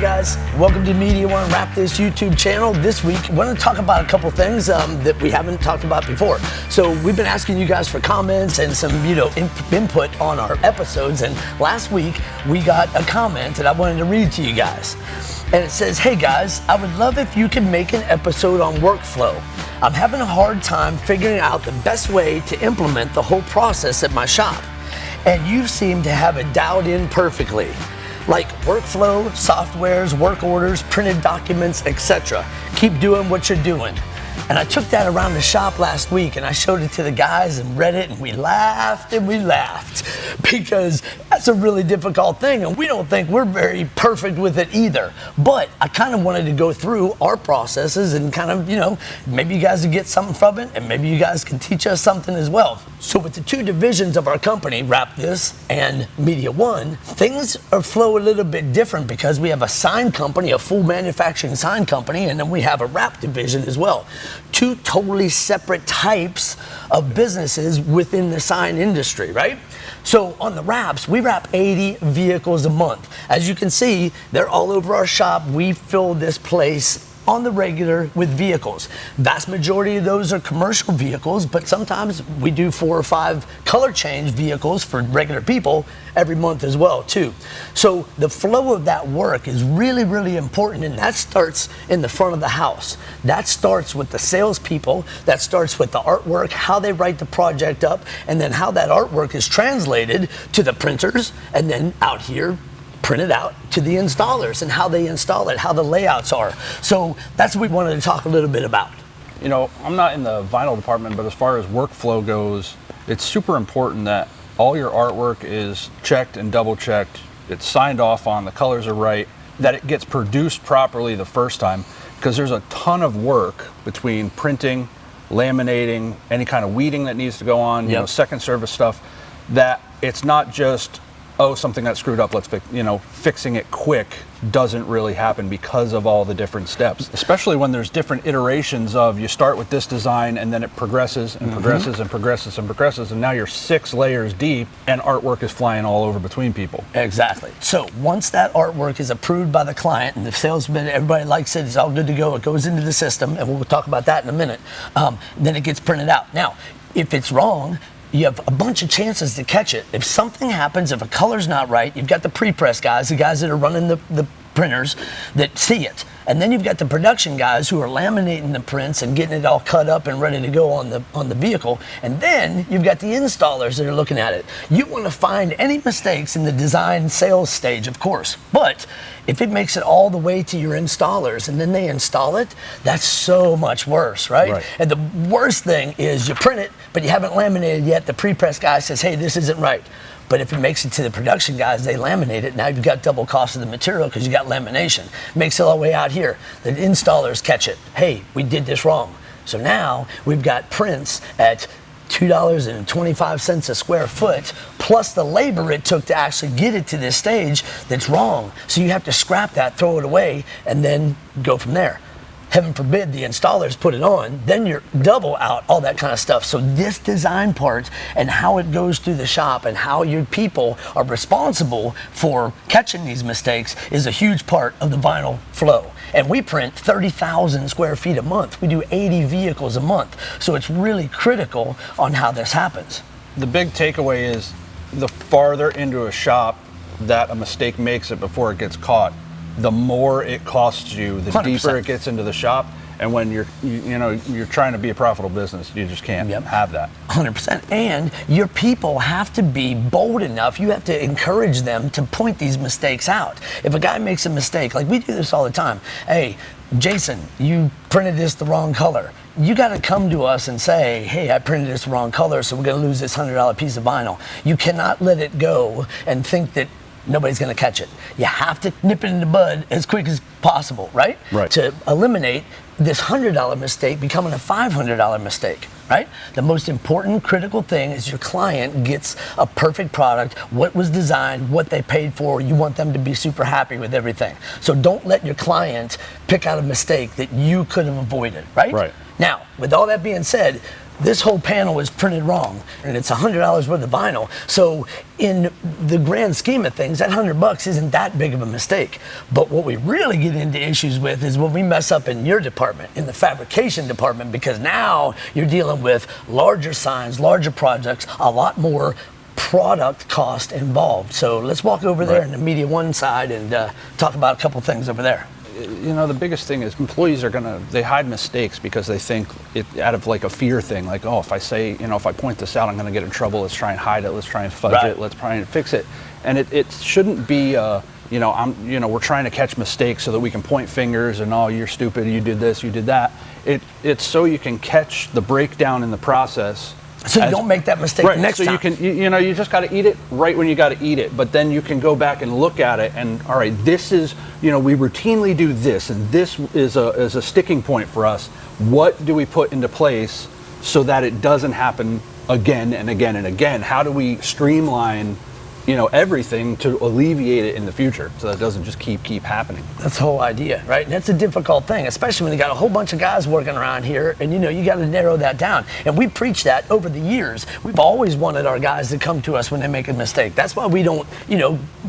guys, welcome to Media One Wrap This YouTube channel. This week, we're going to talk about a couple things that we haven't talked about before. So we've been asking you guys for comments and some, input on our episodes. And last week, we got a comment that I wanted to read to you guys. And it says, hey guys, I would love if you could make an episode on workflow. I'm having a hard time figuring out the best way to implement the whole process at my shop. And you seem to have it dialed in perfectly. Like workflow, softwares, work orders, printed documents, etc. Keep doing what you're doing. And I took that around the shop last week and I showed it to the guys and read it and we laughed because that's a really difficult thing and we don't think we're very perfect with it either. But I kind of wanted to go through our processes and kind of, maybe you guys will get something from it and maybe you guys can teach us something as well. So with the two divisions of our company, Wrap This and Media One, things flow a little bit different because we have a sign company, a full manufacturing sign company, and then we have a wrap division as well. Two totally separate types of businesses within the sign industry, right? So on the wraps, we wrap 80 vehicles a month. As you can see, they're all over our shop. We fill this place on the regular with vehicles. Vast majority of those are commercial vehicles, but sometimes we do 4 or 5 color change vehicles for regular people every month as well too. So the flow of that work is really, really important, and that starts in the front of the house. That starts with the salespeople, that starts with the artwork, how they write the project up, and then how that artwork is translated to the printers, and then out here, printed out to the installers and how they install it, how the layouts are. So that's what we wanted to talk a little bit about. I'm not in the vinyl department, but as far as workflow goes, it's super important that all your artwork is checked and double checked, it's signed off on, the colors are right, that it gets produced properly the first time, because there's a ton of work between printing, laminating, any kind of weeding that needs to go on, second service stuff, that it's not just something got screwed up, let's fix, fixing it quick doesn't really happen because of all the different steps, especially when there's different iterations of you start with this design and then it progresses and progresses and progresses and progresses, and now you're 6 layers deep and artwork is flying all over between people. Exactly. So once that artwork is approved by the client and the salesman, everybody likes it, it's all good to go, it goes into the system, and we'll talk about that in a minute, then it gets printed out. Now, if it's wrong, you have a bunch of chances to catch it. If something happens, if a color's not right, you've got the pre-press guys, the guys that are running the printers that see it. And then you've got the production guys who are laminating the prints and getting it all cut up and ready to go on the vehicle. And then you've got the installers that are looking at it. You want to find any mistakes in the design sales stage, of course. But if it makes it all the way to your installers and then they install it, that's so much worse, right? And the worst thing is you print it, but you haven't laminated yet. The pre-press guy says, hey, this isn't right. But if it makes it to the production guys, they laminate it. Now you've got double cost of the material because you got lamination. Makes it all the way out here. The installers catch it. Hey, we did this wrong. So now we've got prints at $2.25 a square foot, plus the labor it took to actually get it to this stage that's wrong. So you have to scrap that, throw it away, and then go from there. Heaven forbid the installers put it on, then you're double out, all that kind of stuff. So this design part and how it goes through the shop and how your people are responsible for catching these mistakes is a huge part of the vinyl flow. And we print 30,000 square feet a month. We do 80 vehicles a month. So it's really critical on how this happens. The big takeaway is the farther into a shop that a mistake makes it before it gets caught, the more it costs you, the 100%. Deeper it gets into the shop. And when you're trying to be a profitable business, you just can't have that. 100%. And your people have to be bold enough. You have to encourage them to point these mistakes out. If a guy makes a mistake, like we do this all the time. Hey, Jason, you printed this the wrong color. You got to come to us and say, hey, I printed this the wrong color, so we're going to lose this $100 piece of vinyl. You cannot let it go and think that nobody's going to catch it. You have to nip it in the bud as quick as possible, right? To eliminate this $100 mistake becoming a $500 mistake, right? The most important critical thing is your client gets a perfect product, what was designed, what they paid for. You want them to be super happy with everything. So don't let your client pick out a mistake that you could have avoided, right? Now, with all that being said, this whole panel is printed wrong and it's $100 worth of vinyl. So in the grand scheme of things, that $100 isn't that big of a mistake. But what we really get into issues with is when we mess up in your department, in the fabrication department, because now you're dealing with larger signs, larger projects, a lot more product cost involved. So let's walk over there in the Media One side and talk about a couple things over there. You know, the biggest thing is employees they hide mistakes because they think it out of like a fear thing, like, oh, if I say, if I point this out, I'm going to get in trouble. Let's try and hide it. Let's try and fudge it. Let's try and fix it. And it shouldn't be, we're trying to catch mistakes so that we can point fingers and, oh, you're stupid. You did this, you did that. It's so you can catch the breakdown in the process. So you don't make that mistake next time. So you just got to eat it right when you got to eat it. But then you can go back and look at it and, all right, this is, we routinely do this, and this is a sticking point for us. What do we put into place so that it doesn't happen again and again and again? How do we streamline, everything to alleviate it in the future so that it doesn't just keep happening? That's the whole idea, right? And that's a difficult thing, especially when you got a whole bunch of guys working around here and you got to narrow that down. And we preach that over the years. We've always wanted our guys to come to us when they make a mistake. That's why we don't,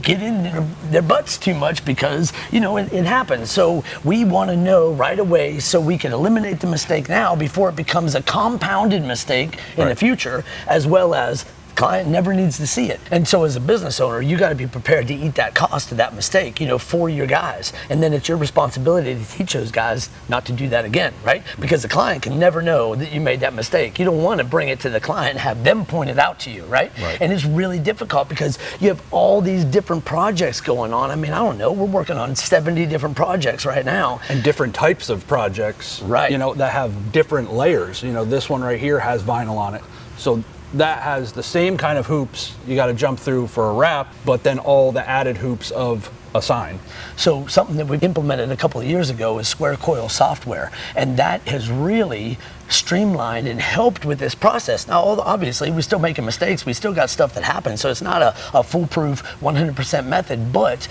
get in their butts too much because, it happens. So we want to know right away so we can eliminate the mistake now before it becomes a compounded mistake in the future, as well as client never needs to see it. And so as a business owner, you got to be prepared to eat that cost of that mistake, for your guys. And then it's your responsibility to teach those guys not to do that again, right? Because the client can never know that you made that mistake. You don't want to bring it to the client and have them point it out to you, right? And it's really difficult because you have all these different projects going on. I mean, I don't know, we're working on 70 different projects right now. And different types of projects, that have different layers. This one right here has vinyl on it. So that has the same kind of hoops you got to jump through for a wrap, but then all the added hoops of a sign. So something that we implemented a couple of years ago is Square Coil software, and that has really streamlined and helped with this process. Now, obviously, we're still making mistakes. We still got stuff that happens, so it's not a foolproof 100% method, but,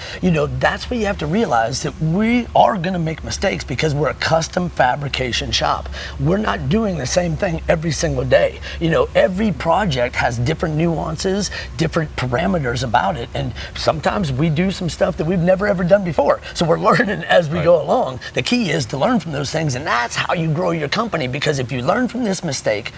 that's what you have to realize, that we are going to make mistakes because we're a custom fabrication shop. We're not doing the same thing every single day. Every project has different nuances, different parameters about it, and sometimes we do some stuff that we've never ever done before. So we're learning as we go along. The key is to learn from those things, and that's how you grow your company, because if you learn from this mistake,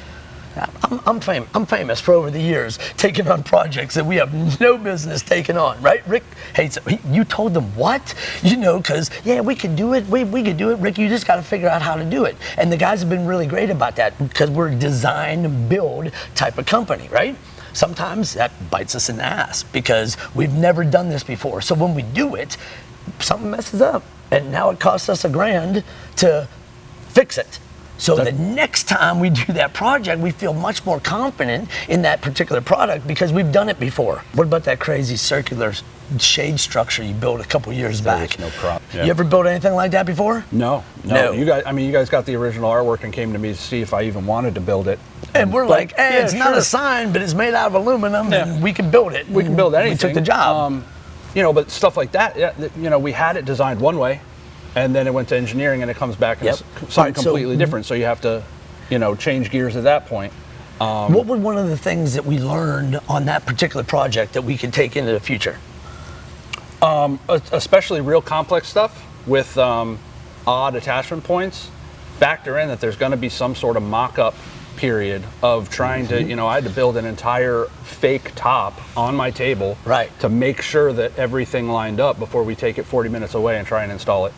I'm famous for over the years taking on projects that we have no business taking on, right? Rick hates it. You told them what? Because, we could do it. We could do it. Rick, you just got to figure out how to do it. And the guys have been really great about that because we're a design build type of company, right? Sometimes that bites us in the ass because we've never done this before. So when we do it, something messes up, and now it costs us $1,000 to fix it. So the next time we do that project, we feel much more confident in that particular product because we've done it before. What about that crazy circular shade structure you built a couple years back? No problem. Yeah. You ever built anything like that before? No. You guys got the original artwork and came to me to see if I even wanted to build it. And we're like, hey, it's not a sign, but it's made out of aluminum, and we can build it. We can build anything. We took the job. But stuff like that, we had it designed one way, and then it went to engineering, and it comes back as something completely different. So you have to, change gears at that point. What was one of the things that we learned on that particular project that we could take into the future? Especially real complex stuff with odd attachment points. Factor in that there's going to be some sort of mock-up period of trying to, I had to build an entire fake top on my table to make sure that everything lined up before we take it 40 minutes away and try and install it.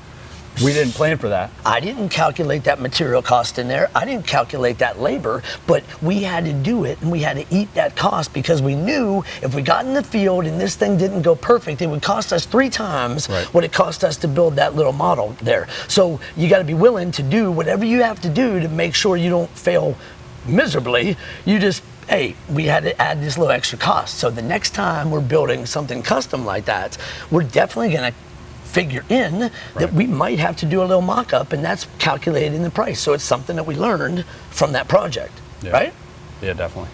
We didn't plan for that. I didn't calculate that material cost in there. I didn't calculate that labor, but we had to do it and we had to eat that cost because we knew if we got in the field and this thing didn't go perfect, it would cost us 3 times what it cost us to build that little model there. So you got to be willing to do whatever you have to do to make sure you don't fail miserably. You just, hey, we had to add this little extra cost. So the next time we're building something custom like that, we're definitely going to figure in that we might have to do a little mock-up, and that's calculated in the price. So it's something that we learned from that project, right? Yeah, definitely.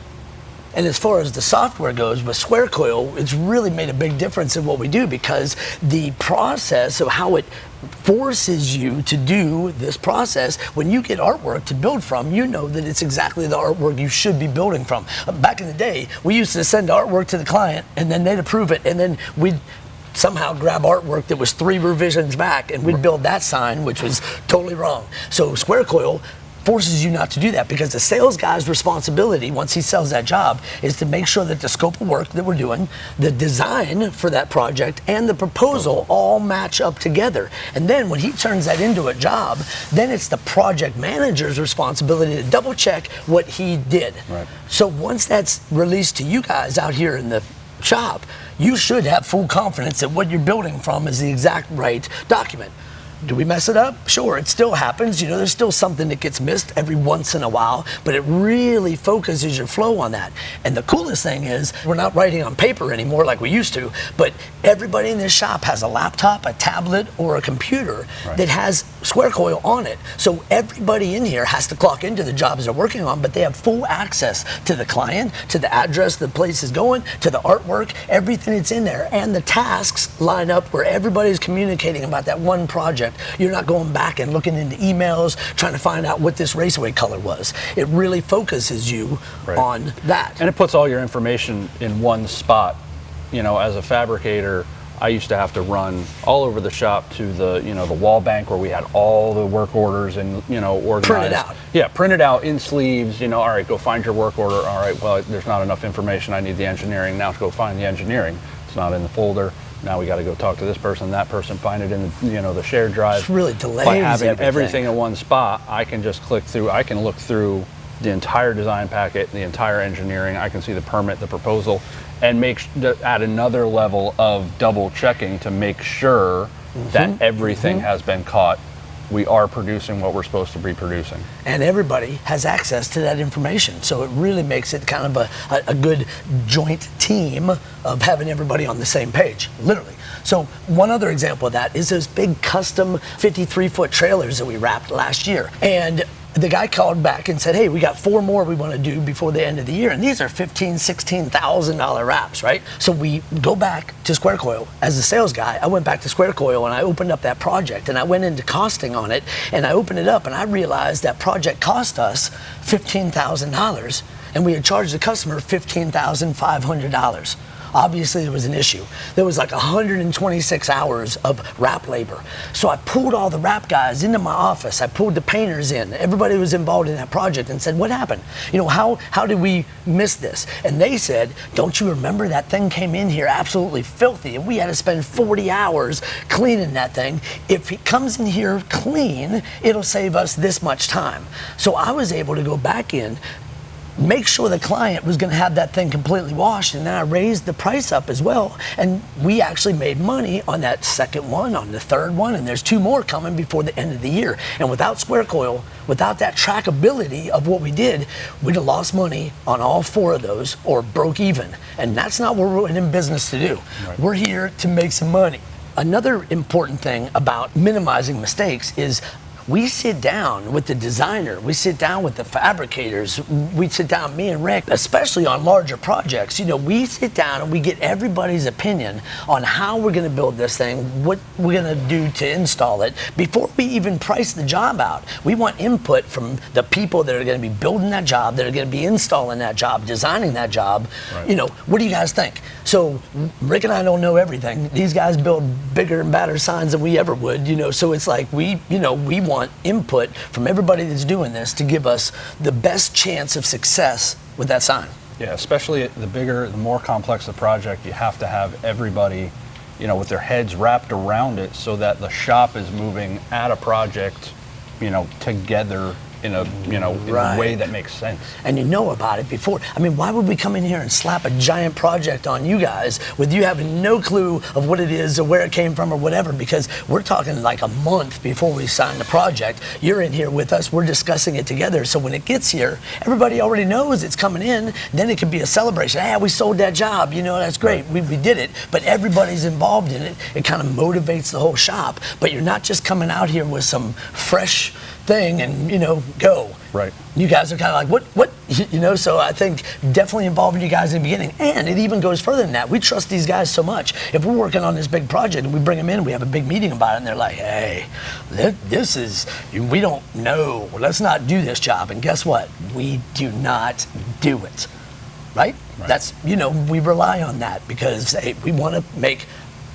And as far as the software goes, with SquareCoil, it's really made a big difference in what we do, because the process of how it forces you to do this process, when you get artwork to build from, you know that it's exactly the artwork you should be building from. Back in the day, we used to send artwork to the client, and then they'd approve it, and then we'd somehow grab artwork that was 3 revisions back, and we'd build that sign, which was totally wrong. So SquareCoil forces you not to do that, because the sales guy's responsibility, once he sells that job, is to make sure that the scope of work that we're doing, the design for that project, and the proposal all match up together. And then when he turns that into a job, then it's the project manager's responsibility to double check what he did. Right. So once that's released to you guys out here in the shop, you should have full confidence that what you're building from is the exact right document. Do we mess it up? Sure, it still happens. You know, there's still something that gets missed every once in a while, but it really focuses your flow on that. And the coolest thing is, we're not writing on paper anymore like we used to, but everybody in this shop has a laptop, a tablet, or a computer that has SquareCoil on it. So everybody in here has to clock into the jobs they're working on, but they have full access to the client, to the address the place is going, to the artwork, everything that's in there. And the tasks line up where everybody's communicating about that one project. You're not going back and looking into emails trying to find out what this raceway color was. It really focuses you on that. And it puts all your information in one spot. You know, as a fabricator, I used to have to run all over the shop to the, you know, the wall bank where we had all the work orders and, you know, organized. Print it out. Yeah, print it out in sleeves, you know, all right, go find your work order. All right, well, there's not enough information. I need the engineering. Now to go find the engineering. It's not in the folder. Now we got to go talk to this person, that person, find it in the, you know, the shared drive. It's really delays By having everything in one spot, I can just click through. I can look through the entire design packet, the entire engineering. I can see the permit, the proposal, and add another level of double checking to make sure that everything has been caught. We are producing what we're supposed to be producing. And everybody has access to that information. So it really makes it kind of a good joint team of having everybody on the same page, literally. So one other example of that is those big custom 53-foot trailers that we wrapped last year. And the guy called back and said, hey, we got 4 more we want to do before the end of the year. And these are $15,000, $16,000 wraps, right? So we go back to SquareCoil. As a sales guy, I went back to SquareCoil and I opened up that project and I went into costing on it, and I opened it up and I realized that project cost us $15,000 and we had charged the customer $15,500. Obviously there was an issue. There was like 126 hours of wrap labor. So I pulled all the wrap guys into my office. I pulled the painters in. Everybody who was involved in that project and said, what happened? You know, how did we miss this? And they said, don't you remember that thing came in here absolutely filthy and we had to spend 40 hours cleaning that thing. If it comes in here clean, it'll save us this much time. So I was able to go back in, make sure the client was going to have that thing completely washed, and then I raised the price up as well, and we actually made money on that second one, on the third one, and there's 2 more coming before the end of the year. And without SquareCoil, without that trackability of what we did, we'd have lost money on all 4 of those or broke even, and that's not what we're in business to do. We're here to make some money. Another important thing about minimizing mistakes is we sit down with the designer, we sit down with the fabricators, we sit down, me and Rick, especially on larger projects. You know, we sit down and we get everybody's opinion on how we're gonna build this thing, what we're gonna do to install it, before we even price the job out. We want input from the people that are gonna be building that job, that are gonna be installing that job, designing that job. You know, what do you guys think? So Rick and I don't know everything. These guys build bigger and badder signs than we ever would, you know, so it's like we want input from everybody that's doing this to give us the best chance of success with that sign. Yeah, especially the bigger, the more complex the project, you have to have everybody, you know, with their heads wrapped around it so that the shop is moving at a project, you know, together in a, you know, in a way that makes sense. And you know about it before. I mean, why would we come in here and slap a giant project on you guys with you having no clue of what it is or where it came from or whatever? Because we're talking like a month before we sign the project. You're in here with us, we're discussing it together. So when it gets here, everybody already knows it's coming in. Then it could be a celebration. Hey, we sold that job, you know, that's great. We did it, but everybody's involved in it. It kind of motivates the whole shop. But you're not just coming out here with some fresh thing and, you know, go. Right. You guys are kind of like, what? You know, so I think definitely involving you guys in the beginning. And it even goes further than that. We trust these guys so much. If we're working on this big project and we bring them in, we have a big meeting about it, and they're like, hey, this is, we don't know. Let's not do this job. And guess what? We do not do it. Right? That's, you know, we rely on that because, hey, we want to make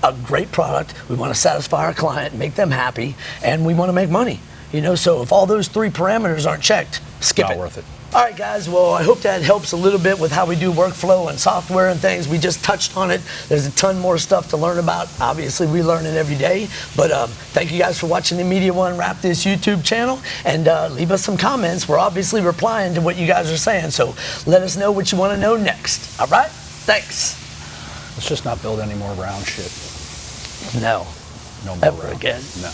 a great product. We want to satisfy our client, make them happy, and we want to make money. You know, so if all those 3 parameters aren't checked, skip it. Not worth it. All right, guys. Well, I hope that helps a little bit with how we do workflow and software and things. We just touched on it. There's a ton more stuff to learn about. Obviously, we learn it every day. But thank you guys for watching the Media One Wrap This YouTube channel. And leave us some comments. We're obviously replying to what you guys are saying. So let us know what you want to know next. All right? Thanks. Let's just not build any more round shit. No. No more Ever round. again. No.